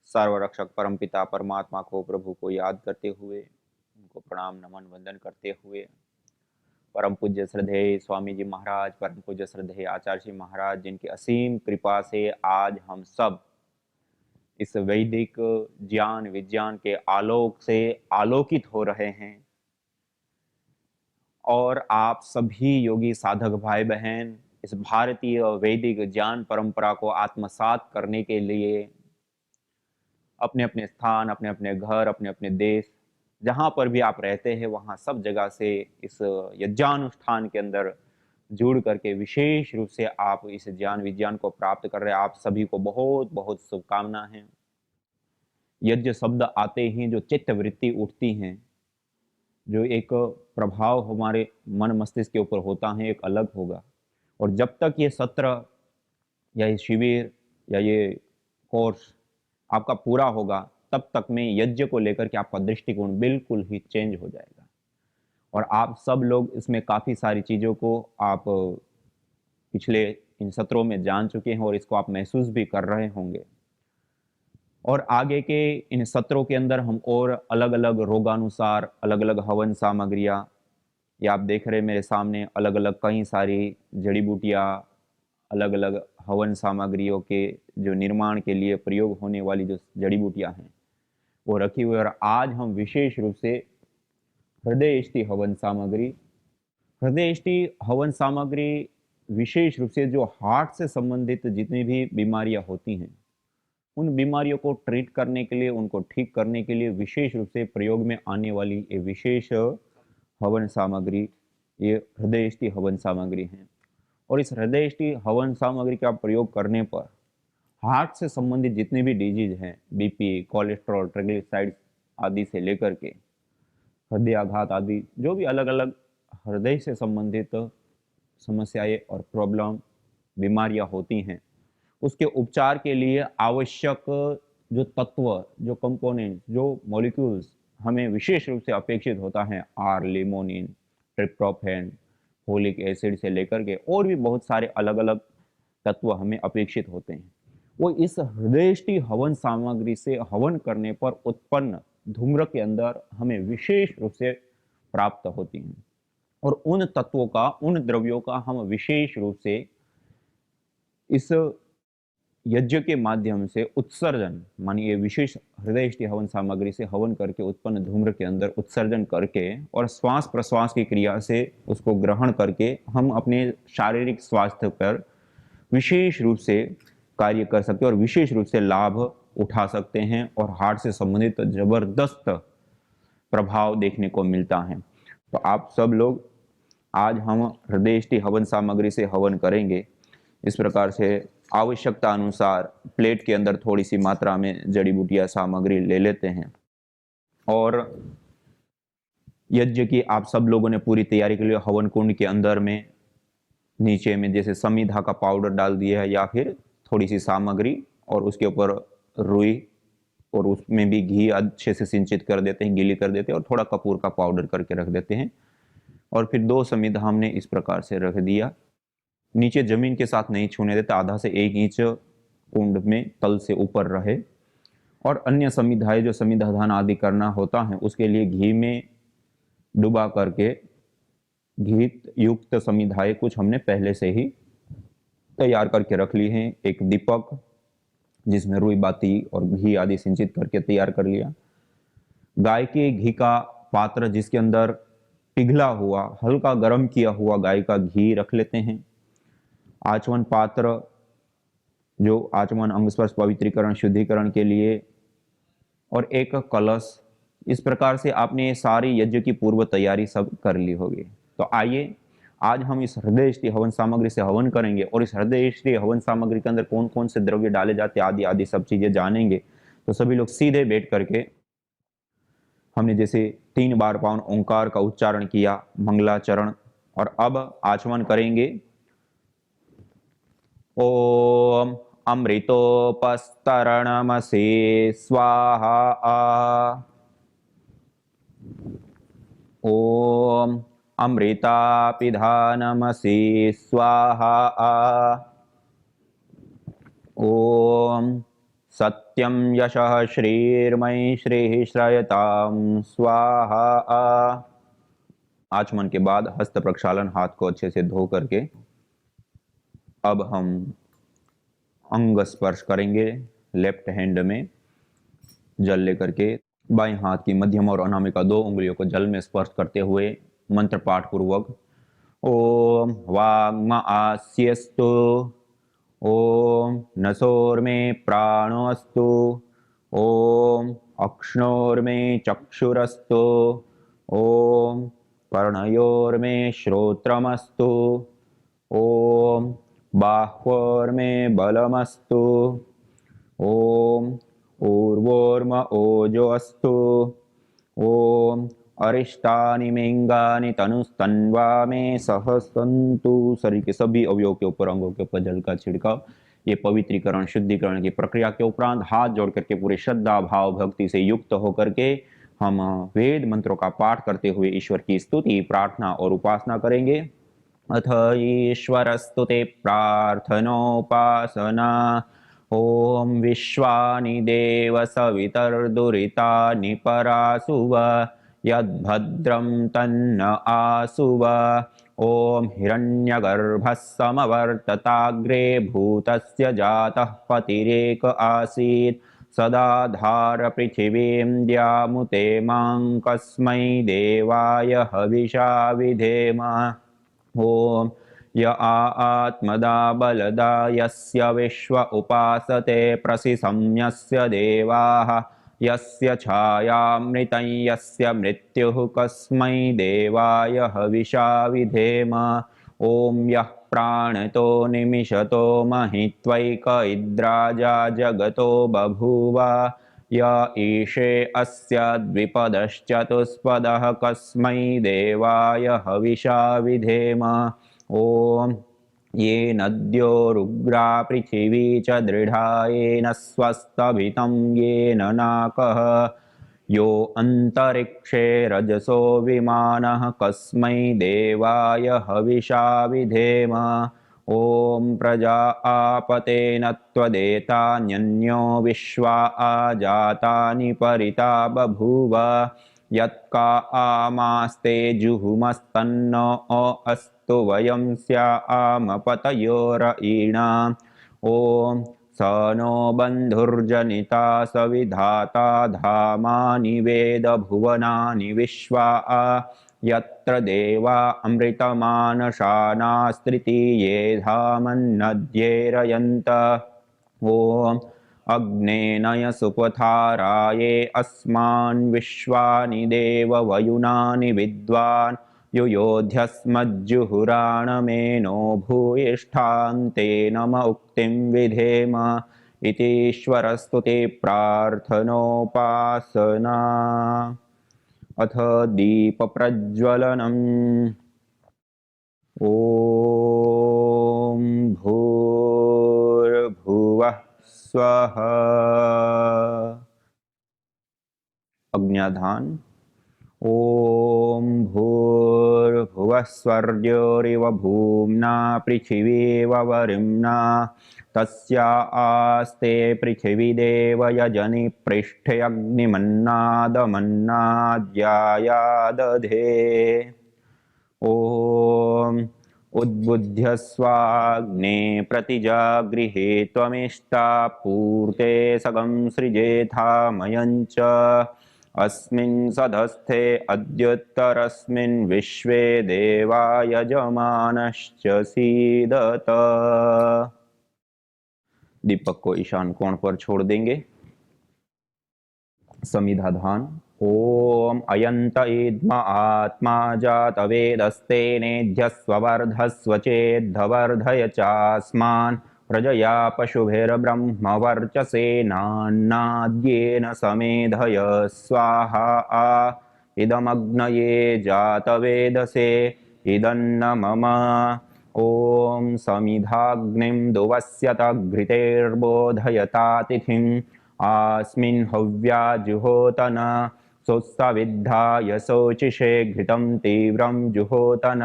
सर्वरक्षक परमपिता परमात्मा को, प्रभु को याद करते हुए, उनको प्रणाम नमन वंदन करते हुए, परम पूज्य श्रद्धेय स्वामी जी महाराज, परम पूज्य श्रद्धेय आचार्य जी महाराज, जिनकी असीम कृपा से आज हम सब इस वैदिक ज्ञान विज्ञान के आलोक से आलोकित हो रहे हैं, और आप सभी योगी साधक भाई बहन इस भारतीय वैदिक ज्ञान परंपरा को आत्मसात करने के लिए अपने अपने स्थान, अपने अपने घर, अपने अपने देश, जहाँ पर भी आप रहते हैं वहाँ सब जगह से इस यज्ञानुष्ठान के अंदर जुड़ करके विशेष रूप से आप इस ज्ञान विज्ञान को प्राप्त कर रहे हैं। आप सभी को बहुत बहुत शुभकामना है। यज्ञ शब्द आते ही जो चित्त वृत्ति उठती हैं, जो एक प्रभाव हमारे मन मस्तिष्क के ऊपर होता है, एक अलग होगा। और जब तक ये सत्र या ये शिविर या ये कोर्स आपका पूरा होगा, तब तक में यज्ञ को लेकर के आपका दृष्टिकोण बिल्कुल ही चेंज हो जाएगा। और आप सब लोग इसमें काफ़ी सारी चीज़ों को आप पिछले इन सत्रों में जान चुके हैं और इसको आप महसूस भी कर रहे होंगे। और आगे के इन सत्रों के अंदर हम और अलग अलग रोगानुसार अलग अलग हवन सामग्रियाँ, या आप देख रहे हैं मेरे सामने अलग अलग कई सारी जड़ी बूटियाँ, अलग अलग हवन सामग्रियों के जो निर्माण के लिए प्रयोग होने वाली जो जड़ी बूटियाँ हैं वो रखी हुई। और आज हम विशेष रूप से हृदयष्टि हवन सामग्री, हृदयष्टि हवन सामग्री विशेष रूप से जो हार्ट से संबंधित जितनी भी बीमारियां होती हैं, उन बीमारियों को ट्रीट करने के लिए, उनको ठीक करने के लिए विशेष रूप से प्रयोग में आने वाली ये विशेष हवन सामग्री, ये हृदयष्टि हवन सामग्री है। और इस हृदयष्टि हवन सामग्री का प्रयोग करने पर हार्ट से संबंधित जितने भी डिजीज हैं, बीपी, कोलेस्ट्रॉल, ट्राइग्लिसराइड्स आदि से लेकर के हृदयाघात आदि जो भी अलग अलग हृदय से संबंधित समस्याएं और प्रॉब्लम बीमारियां होती हैं, उसके उपचार के लिए आवश्यक जो तत्व, जो कंपोनेंट, जो मॉलिक्यूल्स हमें विशेष रूप से अपेक्षित होता है, R limonene, tryptophan, folic acid से लेकर के और भी बहुत सारे अलग अलग तत्व हमें अपेक्षित होते हैं, वो इस हृदयष्टि हवन सामग्री से हवन करने पर उत्पन्न धूम्र के अंदर हमें विशेष रूप से प्राप्त होती हैं। और उन तत्वों का, उन द्रव्यों का हम विशेष रूप से इस यज्ञ के माध्यम से उत्सर्जन, मानिए विशेष हृदयष्टि हवन सामग्री से हवन करके उत्पन्न धूम्र के अंदर उत्सर्जन करके और श्वास प्रश्वास की क्रिया से उसको ग्रहण करके हम अपने शारीरिक स्वास्थ्य पर विशेष रूप से कार्य कर सकते हैं और विशेष रूप से लाभ उठा सकते हैं, और हार्ट से संबंधित जबरदस्त प्रभाव देखने को मिलता है। तो आप सब लोग आज हम हृदयष्टि हवन सामग्री से हवन करेंगे। इस प्रकार से आवश्यकता अनुसार प्लेट के अंदर थोड़ी सी मात्रा में जड़ी बूटियां सामग्री ले लेते हैं, और यज्ञ की आप सब लोगों ने पूरी तैयारी के लिए हवन कुंड के अंदर में नीचे में जैसे समिधा का पाउडर डाल दिया है, या फिर थोड़ी सी सामग्री और उसके ऊपर रुई, और उसमें भी घी अच्छे से सिंचित कर देते हैं, गीली कर देते हैं, और थोड़ा कपूर का पाउडर करके रख देते हैं। और फिर 2 समिधा हमने इस प्रकार से रख दिया, नीचे जमीन के साथ नहीं छूने देते, आधा से 1 इंच कुंड में तल से ऊपर रहे। और अन्य समिधाएं जो समिधा दान आदि करना होता है उसके लिए घी में डुबा करके घी युक्त समिधाएं कुछ हमने पहले से ही तैयार करके रख ली हैं। एक दीपक जिसमें रुई बाती और घी आदि सिंचित करके तैयार कर लिया। गाय के घी का पात्र जिसके अंदर पिघला हुआ हल्का गर्म किया हुआ गाय का घी रख लेते हैं। आचमन पात्र जो आचमन अंग स्पर्श पवित्रीकरण शुद्धिकरण के लिए, और एक कलश। इस प्रकार से आपने सारी यज्ञ की पूर्व तैयारी सब कर ली होगी। तो आइए आज हम इस हृदयष्टि हवन सामग्री से हवन करेंगे, और इस हृदयष्टि हवन सामग्री के अंदर कौन कौन से द्रव्य डाले जाते आदि आदि सब चीजें जानेंगे। तो सभी लोग सीधे बैठ करके, हमने जैसे 3 बार पावन ओंकार का उच्चारण किया, मंगलाचरण, और अब आचमन करेंगे। ओम अमृतोपस्तरणमसि स्वाहा। ॐ अमृतापिधानमसि स्वाहा। ॐ सत्यं यशः श्रीर्मयि श्रीः श्रयतां स्वाहा। आचमन के बाद हस्त प्रक्षालन, हाथ को अच्छे से धो करके अब हम अंग स्पर्श करेंगे। लेफ्ट हैंड में जल लेकर के बाएं हाथ की मध्यम और अनामिका 2 उंगलियों को जल में स्पर्श करते हुए मंत्र पाठ पूर्वक ओम वाग्म आस्यस्तु, ओम नसोर्मे प्राणोऽस्तु, ओम अक्ष्णोर्मे चक्षुरस्तु, ओम कर्णयोर्मे श्रोत्रमस्तु, ओम बाह्वोर्मे बलमस्तु, ओम ऊर्वोर्म ओजोऽस्तु, ओम अरिष्टानि मेंगानि तनुस्तन्वा में सहसंतु। शरीर के सभी अवयवों के ऊपर, अंगों के ऊपर जल का छिड़काव। ये पवित्रीकरण शुद्धिकरण की प्रक्रिया के उपरांत हाथ जोड़ करके पूरे श्रद्धा भाव भक्ति से युक्त होकर के हम वेद मंत्रों का पाठ करते हुए ईश्वर की स्तुति, प्रार्थना और उपासना करेंगे। अथ ईश्वरस्तुते प्रार्थनोपासना। ओम विश्वानि देव सवितर्दुरितानि परासुव, यद्भद्रं तन्न आसुव। ओम हिरण्यगर्भः समवर्तताग्रे भूतस्य जातः पतिरेक आसीत्, सदाधार पृथिवीं द्यामुते मां कस्मै देवाय हविषा विधेम। ओम य आत्मदा बलदा यस्य विश्व उपासते प्रसिसंयस्य देवाः, यस्य छायामृतं यस्य मृत्युः कस्मै देवाय हविषा विधेम। ओम यः प्राणतो निमिषतो महित्वैक इद्राजा जगतो बभूव, य ईशे अस्य द्विपदश्चतुष्पदः कस्मै देवाय हविषा विधेम। ओम ये नद्योरुग्रा पृथिवी च दृढा येन स्वस्तभितं येन नाकः, यो अन्तरिक्षे रजसो विमानः कस्मै देवाय हविषा विधेम। ओम प्रजा आपतेन त्वदेतान्यन्यो विश्वा आजातानि परिता बभूव, यत्का आमास्ते जुहुमस्तन्नो अस्तु वयं स्यामपतयोरयीणाम्। ओम स नो बन्धुर्जनिता सविधाता धामानि वेद भुवनानि विश्वा, यत्र देवा अमृतमानशानास्त्रितीये धामन्नद्येरयन्त। ओम अग्नेनय सुपथाराये अस्मान् विश्वानि देव वयुनानि विद्वान्, युयोध्यस्मज्जुहुराणमेनो भूयिष्ठान्ते नम उक्तिं विधेम। इतीश्वरस्तुते प्रार्थनोपासना। अथ दीप प्रज्वलनम्। ओम भूर्भुवः स्वः। अग्न्याधान। ओम भूर्भुवः स्वर्योरिव भूम्ना पृथिवीव वरिम्ना, तस्या आस्ते पृथिवी देव यजनि पृष्ठे अग्निमन्नादमन्नाद्याया दधे। ओम उद्बुद्ध्य स्वाग्ने प्रतिजागृहे त्वमिष्टा पूर्ते सगं सृजेथामयञ्च। अस्मिन् सधस्थे अद्युत्तरस्मिन् विश्वे देवा यजमानश्च सीदत। दीपक को ईशान कोण पर छोड़ देंगे। समिधाधान। ओम अयंत इद्म आत्मा जात वेदस्ते नेध्यस्वर्धस्व चेद्धवर्धय चास्मान्, प्रजया पशुभिर्ब्रह्म वर्चसेनान्नाद्येन समेधय स्वाहा। इदमग्नये जातवेदसे इदन्न मम। ॐ समिधाग्निं दुवस्यत घृतेर्बोधयता तिथिम् आस्मिन् हव्या जुहोतन सोत्सविद्धाय शोचिषे घृतं तीव्रं जुहोतन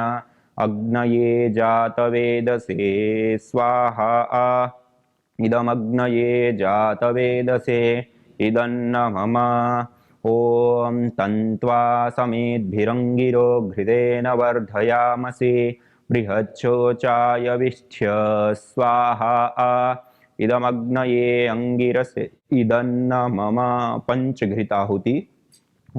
अग्नये जातवेदसे स्वाहा इदमग्नये जातवेदसे इदन्न मम ॐ तन्त्वा समेद्भिरङ्गिरो घृतेन वर्धयामसि बृहच्छोचाय विष्ठ्य स्वाहा इदमग्नये अंगिरसे इदन्न मम पंचघृताहुति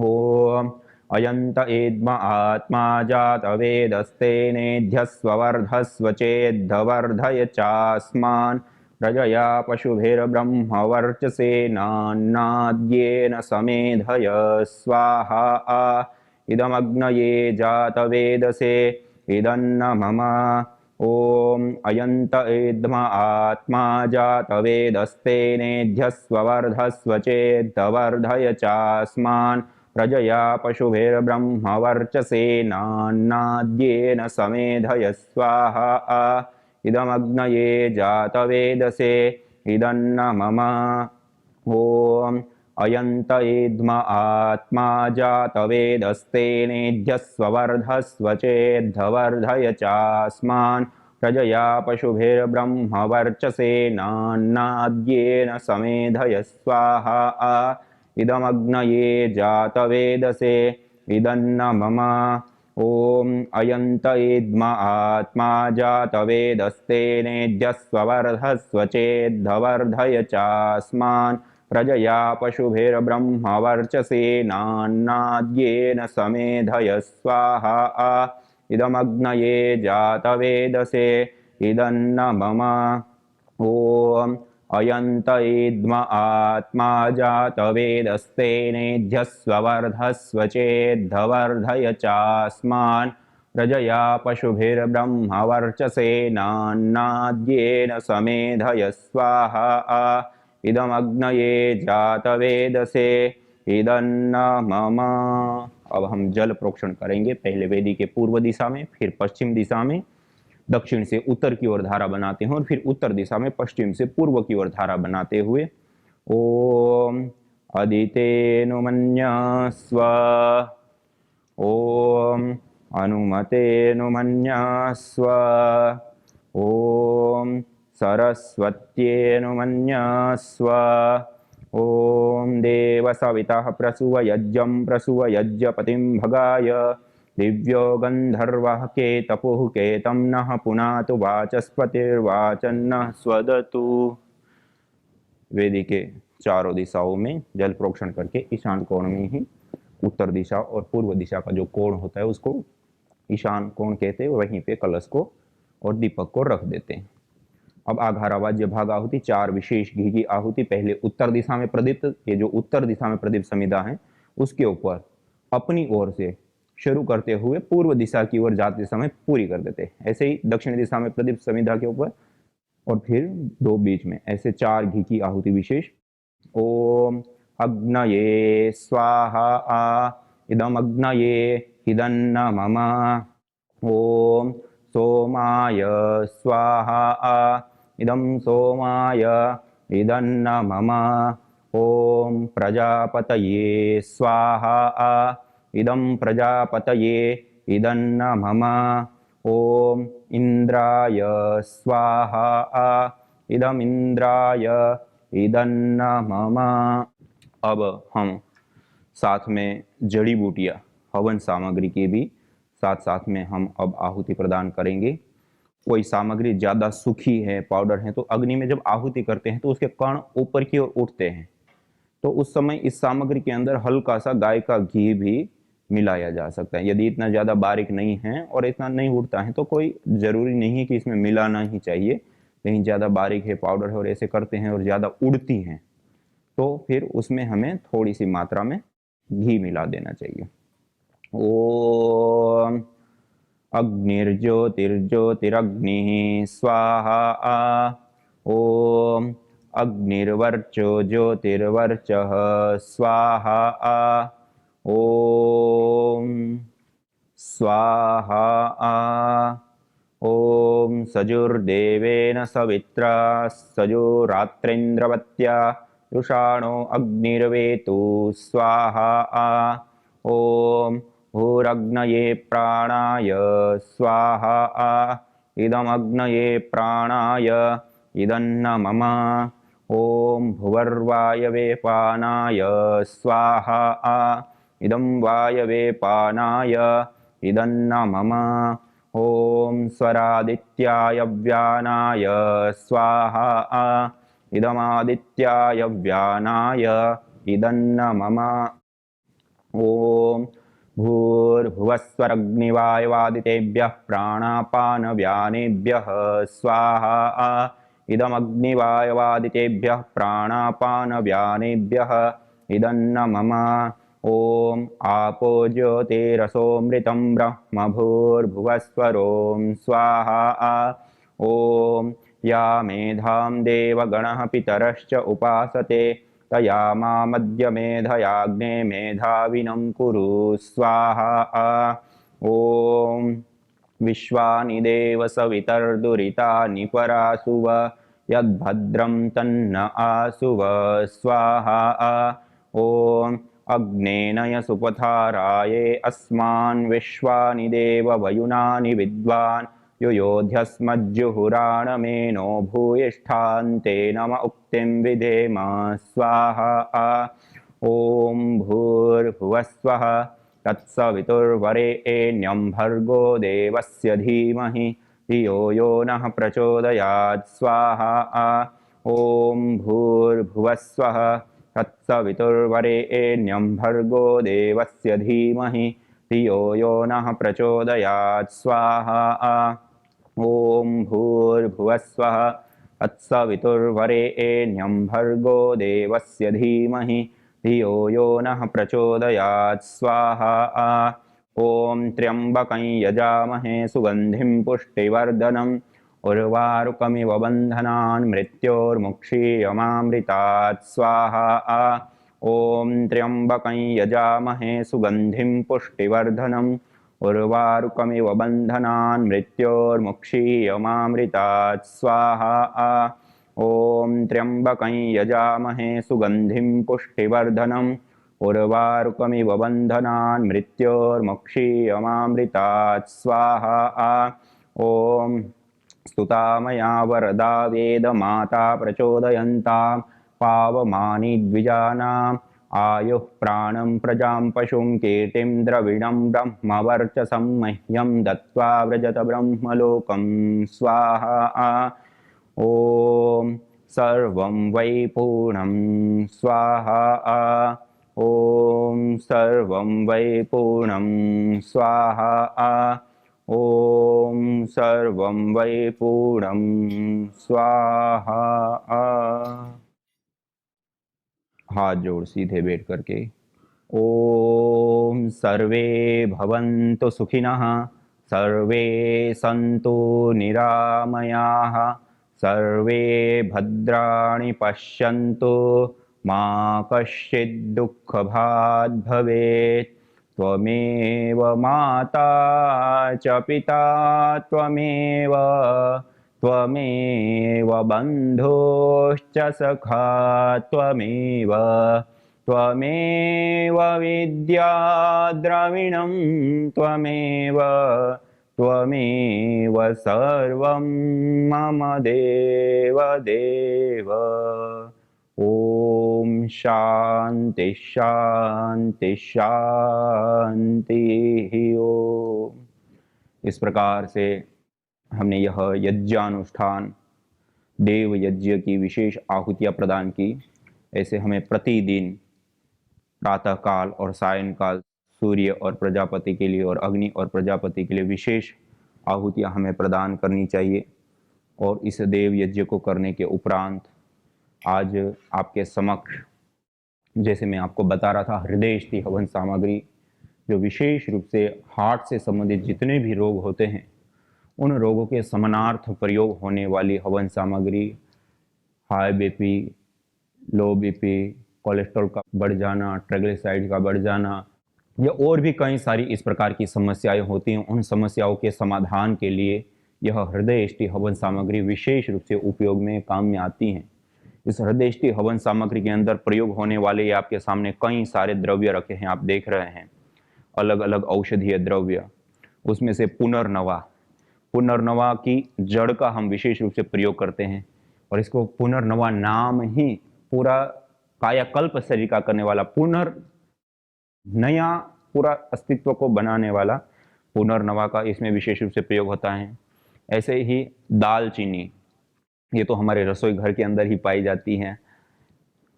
ॐ अयन्त एद्म आत्मा जातवेदस्तेनेध्यस्ववर्धस्व चेद्धवर्धय चास्मान् प्रजया पशुभिर्ब्रह्मवर्चसेनान्नाद्येन समेधय स्वाहा इदमग्नये जातवेदसे इदन्न मम ॐ अयन्त एद्म आत्मा जातवेदस्तेनेध्यस्ववर्धस्व चेद्धवर्धय चास्मान् प्रजया पशुभिर्ब्रह्मवर्चसेनान्नाद्येन समेधय स्वाहा इदमग्नये जातवेदसे इदन्न मम ॐ अयन्त एद्म आत्मा जातवेदस्तेनेध्यस्ववर्धस्व चेद्धवर्धय चास्मान् प्रजया पशुभिर्ब्रह्मवर्चसेनान्नाद्येन समेधय स्वाहा इदमग्नये जातवेदसे इदन्न मम ॐ अयन्त एद्म आत्मा जातवेदस्तेनेध्यस्ववर्धस्व चेद्धवर्धय चास्मान् प्रजया पशुभिर्ब्रह्मवर्चसेनान्नाद्येन समेधय स्वाहा इदमग्नये जातवेदसे इदन्न मम ॐ अयन्त एद्म आत्मा जातवेदस्तेनेध्यस्ववर्धस्व चेद्धवर्धय चास्मान् प्रजया पशुभिर्ब्रह्मवर्चसेनान्नाद्येन समेधय स्वाहा इदमग्नये जातवेदसे इदन्न मम। अब हम जल प्रोक्षण करेंगे, पहले वेदी के पूर्व दिशा में, फिर पश्चिम दिशा में, दक्षिण से उत्तर की ओर धारा बनाते हैं और फिर उत्तर दिशा में पश्चिम से पूर्व की ओर धारा बनाते हुए ओम अदितेनुमन्यस्व ओम अनुमतेनुमन्यस्व ओम सरस्वत्येनुमन्यस्व ओम देवसवितः प्रसूवयज्ञं प्रसूवयज्ञपतिं भगाय दिव्यो गन्धर्वः केतपुः केतं नः पुनातु वाचस्पतिर्वाचन्नः स्वदतु। वेदी के चारों दिशाओं में जल प्रोक्षण करके ईशान कोण में ही उत्तर दिशा और पूर्व दिशा का जो कोण होता है उसको ईशान कोण कहते हैं। वहीं पे कलश को और दीपक को रख देते हैं। अब आघारावाज्य भाग आहुति, 4 विशेष घी की आहुति पहले उत्तर दिशा में प्रदीप्त, ये जो उत्तर दिशा में प्रदीप्त समिधा है उसके ऊपर अपनी ओर से शुरू करते हुए पूर्व दिशा की ओर जाते समय पूरी कर देते हैं। ऐसे ही दक्षिण दिशा में प्रदीप्त समिधा के ऊपर और फिर 2 बीच में, ऐसे 4 घी की आहुति विशेष। ओम अग्नये स्वाहा इदम अग्नये इदन्न मम। ओम सोमाय स्वाहा इदम सोमाय इदन्न मम। ओम प्रजापतये स्वाहा इदं प्रजापतये इदन्न मम। ओम इंद्राय स्वाहा इदम इंद्राय इदन्न मम। अब हम साथ में जड़ी बूटियाँ हवन सामग्री की भी साथ साथ में हम अब आहुति प्रदान करेंगे। कोई सामग्री ज़्यादा सूखी है, पाउडर है, तो अग्नि में जब आहुति करते हैं तो उसके कण ऊपर की ओर उठते हैं, तो उस समय इस सामग्री के अंदर हल्का सा गाय का घी भी मिलाया जा सकता है। यदि इतना ज़्यादा बारीक नहीं है और इतना नहीं उड़ता है तो कोई ज़रूरी नहीं है कि इसमें मिलाना ही चाहिए। कहीं ज़्यादा बारीक है, पाउडर है और ऐसे करते हैं और ज़्यादा उड़ती हैं तो फिर उसमें हमें थोड़ी सी मात्रा में घी मिला देना चाहिए। ओम अग्निर्ज्योतिर्ज्योतिरग्निः स्वाहा। ओम अग्निर्वर्चो ज्योतिर्वर्चः स्वाहा। ओम स्वाहा। ओम ॐ सजुर्देवेन सवित्रा सजुरात्रेन्द्रवत्या युषाणो अग्निर्वेतु स्वाहा। ॐ भूरग्नये प्राणाय स्वाहा। इदमग्नये प्राणाय इदन्न मम। ॐ भुवर्वायवे पानाय स्वाहा। इदं वायवे पानाय इदन्न मम। ॐ स्वरादित्याय व्यानाय स्वाहा। इदमादित्याय व्यानाय इदन्न मम। ॐ भूर्भुवस्वरग्निवायवादितेभ्यः प्राणापानव्यानेभ्यः स्वाहा। इदमग्निवायवादितेभ्यः प्राणापानव्यानेभ्यः इदन्न मम। ॐ आपो ज्योतिरसोऽमृतं ब्रह्म भूर्भुवस्वरों स्वाहा। ॐ या मेधां देवगणः पितरश्च उपासते तया मामद्य मेधयाग्ने मेधाविनं कुरु स्वाहा। ॐ विश्वानि देव सवितर्दुरितानि परासुव यद्भद्रं तन्न आसुव स्वाहा। ॐ अग्नेनय सुपथाराये अस्मान् विश्वानि देव वयुनानि विद्वान् युयोध्यस्मज्जुहुराणमेनो भूयिष्ठान्ते नम उक्तिं विधेम स्वाहा। ॐ भूर्भुवस्वः तत्सवितुर्वरेण्यं भर्गो देवस्य धीमहि धियो यो नः प्रचोदयात् स्वाहा। ॐ भूर्भुवस्वः तत्सवितुर्वरेण्यं भर्गो देवस्य धीमहि धियो यो नः प्रचोदयात् स्वाहा। ॐ भूर्भुवस्वः तत्सवितुर्वरेण्यं भर्गो देवस्य धीमहि धियो यो नः प्रचोदयात् स्वाहा। ॐ त्र्यम्बकं यजामहे सुगन्धिं पुष्टिवर्धनम् उर्वारुकमिव बन्धनान् मृत्योर्मुक्षीयमामृतात् स्वाहा। ॐ त्र्यम्बकं यजामहे सुगन्धिं पुष्टिवर्धनम् उर्वारुकमिव बन्धनान् मृत्योर्मुक्षीयमामृतात् स्वाहा। ॐ त्र्यम्बकं यजामहे सुगन्धिं पुष्टिवर्धनम् उर्वारुकमिव बन्धनान् मृत्योर्मुक्षीयमामृतात् स्वाहा। ॐ स्तुता मया वरदा वेदमाता प्रचोदयन्तां पावमानि द्विजानाम् आयुः प्राणं प्रजां पशुं कीर्तिं द्रविणं ब्रह्मवर्चसं मह्यं दत्त्वा व्रजत ब्रह्मलोकं स्वाहा। ॐ सर्वं वै पूर्णं स्वाहा। ॐ सर्वं वै पूर्णं स्वाहा। ॐ सर्वं वै पूर्णं स्वाहा। हाथ जोड़ सीधे बैठ करके ओम सर्वे भवन्तु सुखिनः सर्वे सन्तु निरामयाः सर्वे भद्राणि पश्यन्तु मा कश्चित् दुःखभाग् भवेत्। त्वमेव माता च पिता त्वमेव बन्धुश्च सखा त्वमेव विद्या द्रविणं त्वमेव सर्वं मम देव। ओम शांति शांति शांति ओम। इस प्रकार से हमने यह यज्ञानुष्ठान देव यज्ञ की विशेष आहुतियाँ प्रदान की। ऐसे हमें प्रतिदिन प्रातःकाल और सायंकाल सूर्य और प्रजापति के लिए और अग्नि और प्रजापति के लिए विशेष आहुतियाँ हमें प्रदान करनी चाहिए। और इस देव यज्ञ को करने के उपरांत आज आपके समक्ष जैसे मैं आपको बता रहा था हृदयस्थी हवन सामग्री, जो विशेष रूप से हार्ट से संबंधित जितने भी रोग होते हैं उन रोगों के समानार्थ प्रयोग होने वाली हवन सामग्री, हाई बीपी, लो बीपी, कोलेस्ट्रॉल का बढ़ जाना, ट्राइग्लिसराइड का बढ़ जाना, या और भी कई सारी इस प्रकार की समस्याएं होती हैं, उन समस्याओं के समाधान के लिए यह हृदयष्टि हवन सामग्री विशेष रूप से उपयोग में काम में आती हैं। इस हृदयष्टि हवन सामग्री के अंदर प्रयोग होने वाले आपके सामने कई सारे द्रव्य रखे हैं, आप देख रहे हैं, अलग अलग औषधीय द्रव्य। उसमें से पुनर्नवा, पुनर्नवा की जड़ का हम विशेष रूप से प्रयोग करते हैं, और इसको पुनर्नवा नाम ही पूरा कायाकल्प शरीर का करने वाला, नया पूरा अस्तित्व को बनाने वाला पुनर्नवा का इसमें विशेष रूप से प्रयोग होता है। ऐसे ही दालचीनी, ये तो हमारे रसोई घर के अंदर ही पाई जाती है।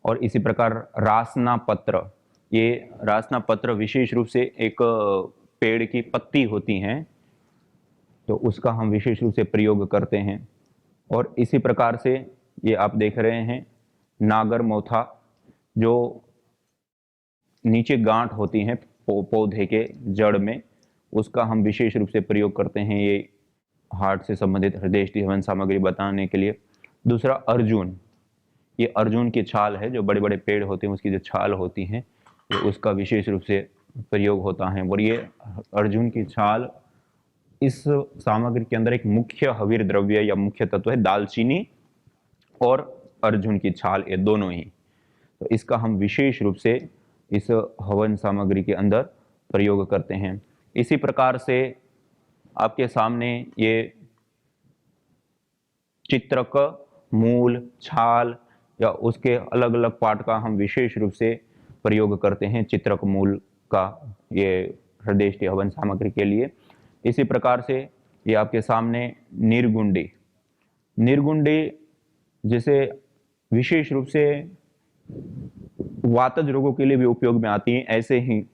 और इसी प्रकार रासना पत्र, ये रासना पत्र विशेष रूप से एक पेड़ की पत्ती होती हैं, तो उसका हम विशेष रूप से प्रयोग करते हैं। और इसी प्रकार से ये आप देख रहे हैं नागर मोथा, जो नीचे गांठ होती हैं पौधे के जड़ में, उसका हम विशेष रूप से प्रयोग करते हैं, ये हार्ट से संबंधित हृदयष्टि हवन सामग्री बताने के लिए। दूसरा अर्जुन, ये अर्जुन की छाल है, जो बड़े बड़े पेड़ होते हैं उसकी जो छाल होती है, तो उसका विशेष रूप से प्रयोग होता है। और ये अर्जुन की छाल इस सामग्री के अंदर एक मुख्य हवीर द्रव्य या मुख्य तत्व है। दालचीनी और अर्जुन की छाल, ये दोनों ही, तो इसका हम विशेष रूप से इस हवन सामग्री के अंदर प्रयोग करते हैं। इसी प्रकार से आपके सामने ये चित्रक, मूल, छाल या उसके अलग अलग पार्ट का हम विशेष रूप से प्रयोग करते हैं, चित्रक मूल का, ये हृदयष्टि हवन सामग्री के लिए। इसी प्रकार से ये आपके सामने निर्गुंडी, निर्गुंडी जिसे विशेष रूप से वातज रोगों के लिए भी उपयोग में आती है, ऐसे ही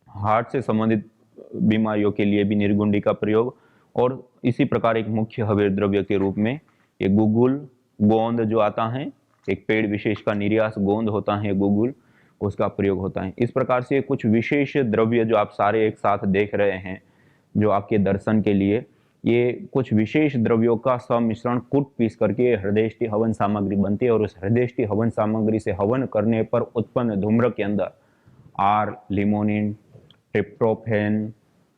हार्ट से संबंधित बीमारियों के लिए भी निर्गुंडी का प्रयोग। और इसी प्रकार एक मुख्य हवीर द्रव्य के रूप में ये गुगुल, गोंद जो आता है, एक पेड़ विशेष का निर्यास गोंद होता है गुगुल, उसका प्रयोग होता है। इस प्रकार से कुछ विशेष द्रव्य जो आप सारे एक साथ देख रहे हैं, जो आपके दर्शन के लिए, ये कुछ विशेष द्रव्यों का सम्मिश्रण कूट पीस करके हृदयष्टि हवन सामग्री बनती है। और उस हृदयष्टि हवन सामग्री से हवन करने पर उत्पन्न धूम्र के अंदर R, limonene, tryptophan,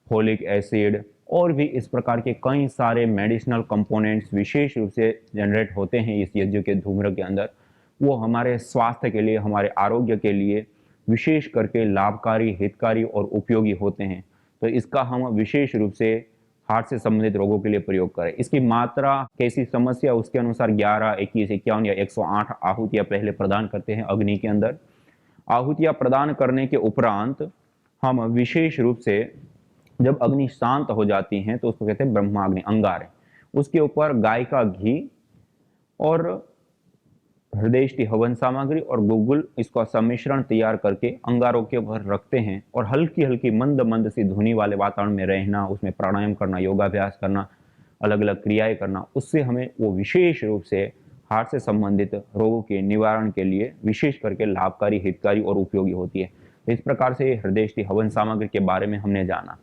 folic acid और भी इस प्रकार के कई सारे मेडिसिनल कंपोनेंट्स विशेष रूप से जनरेट होते हैं इस यज्ञ के धूम्र के अंदर। वो हमारे स्वास्थ्य के लिए, हमारे आरोग्य के लिए विशेष करके लाभकारी, हितकारी और उपयोगी होते हैं। तो इसका हम विशेष रूप से हार्ट से संबंधित रोगों के लिए प्रयोग करें। इसकी मात्रा कैसी समस्या, उसके अनुसार 11, 21, 51 या 108 आहुतियाँ पहले प्रदान करते हैं अग्नि के अंदर। आहुतियाँ प्रदान करने के उपरांत हम विशेष रूप से जब अग्नि शांत हो जाती हैं तो उसको कहते हैं ब्रह्माग्नि, अंगारे। उसके ऊपर गाय का घी और हृदयष्टि हवन सामग्री और गुगुल, इसका सम्मिश्रण तैयार करके अंगारों के ऊपर रखते हैं और हल्की हल्की मंद मंद सी धुनी वाले वातावरण में रहना, उसमें प्राणायाम करना, योगाभ्यास करना, अलग अलग क्रियाएं करना, उससे हमें वो विशेष रूप से हार्ट से संबंधित रोगों के निवारण के लिए विशेष करके लाभकारी, हितकारी और उपयोगी होती है। तो इस प्रकार से हृदयष्टि हवन सामग्री के बारे में हमने जाना।